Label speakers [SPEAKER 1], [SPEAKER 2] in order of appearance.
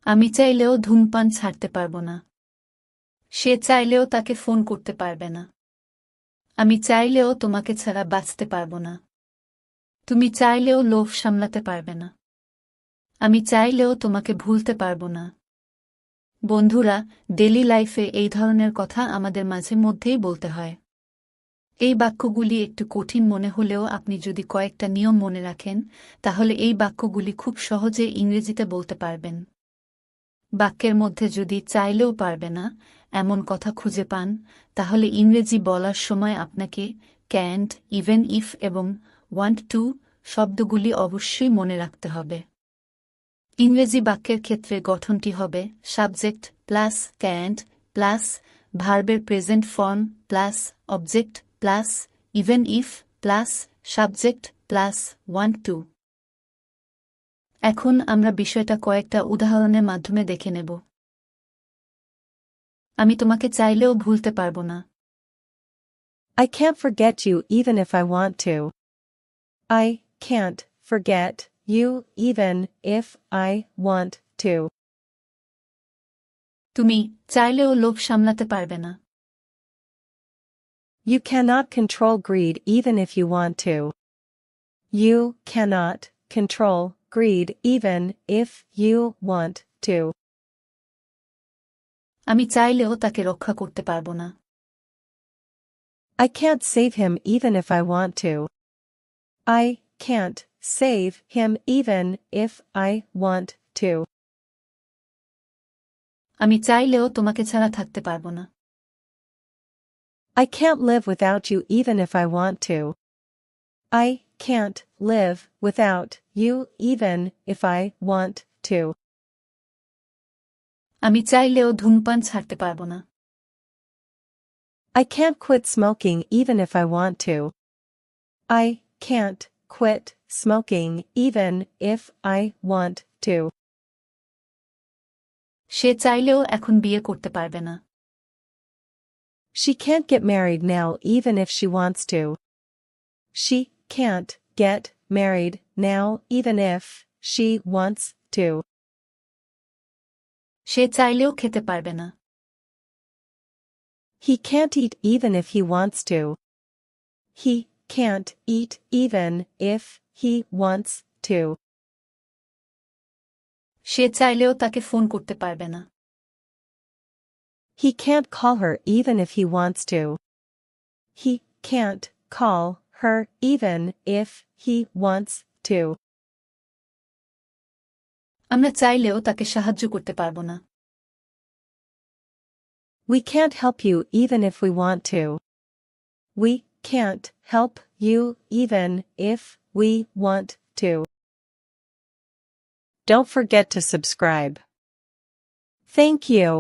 [SPEAKER 1] আমি চাইলেও ধূমপান ছাড়তে পারব না। সে চাইলেও তাকে ফোন করতে পারবে না। আমি চাইলেও তোমাকে ছাড়া বাঁচতে পারব না। তুমি চাইলেও লোভ সামলাতে পারবে না। আমি চাইলেও তোমাকে ভুলতে পারব না। বন্ধুরা, ডেইলি লাইফে এই ধরনের কথা আমাদের মাঝে মধ্যেই বলতে হয়। এই বাক্যগুলি একটু কঠিন মনে হলেও আপনি যদি কয়েকটা নিয়ম মনে রাখেন, তাহলে এই বাক্যগুলি খুব সহজে ইংরেজিতে বলতে পারবেন। বাক্যের মধ্যে যদি চাইলেও পারবে না এমন কথা খুঁজে পান, তাহলে ইংরেজি বলার সময় আপনাকে ক্যান্ট, ইভেন ইফ এবং ওয়ান্ট টু শব্দগুলি অবশ্যই মনে রাখতে হবে। ইংরেজি বাক্যের ক্ষেত্রে গঠনটি হবে সাবজেক্ট প্লাস ক্যান্ট প্লাস ভার্বের present form plus object plus even if plus subject plus want to. এখন আমরা বিষয়টা কয়েকটা উদাহরণের মাধ্যমে দেখে নেব। আমি তোমাকে চাইলেও ভুলতে পারব না।
[SPEAKER 2] I can't forget you even if I want to. I can't forget you even if I want to.
[SPEAKER 1] তুমি চাইলেও লোভ সামলাতে পারবে না।
[SPEAKER 2] You cannot control greed even if you want to. You cannot control greed even if you want to.
[SPEAKER 1] আমি চাইলেও তাকে রক্ষা করতে পারব না।
[SPEAKER 2] I can't save him even if I want to. I can't save him even if I want to.
[SPEAKER 1] আমি চাইলেও তোমাকে ছাড়া থাকতে পারব না।
[SPEAKER 2] I can't live without you even if I want to. I can't live without you even if I want to.
[SPEAKER 1] আমি চাইলেও ধূমপান ছাড়তে পারব না।
[SPEAKER 2] I can't quit smoking even if I want to. I can't quit smoking even if I want to.
[SPEAKER 1] সে চাইলেও এখন বিয়ে করতে পারবে না।
[SPEAKER 2] She can't get married now even if she wants to. She can't get married now even if she wants to.
[SPEAKER 1] সে চাইলেও খেতে পারবে না।
[SPEAKER 2] He can't eat even if he wants to. He can't eat even if he wants to.
[SPEAKER 1] সে চাইলেও তাকে phone করতে পারবে না।
[SPEAKER 2] He can't call her even if he wants to. He can't call her even if he wants to.
[SPEAKER 1] আমরা চাইলেও তাকে সাহায্য করতে পারব না।
[SPEAKER 2] We can't help you even if we want to. We can't help you even if we want to. Don't forget to subscribe. Thank you.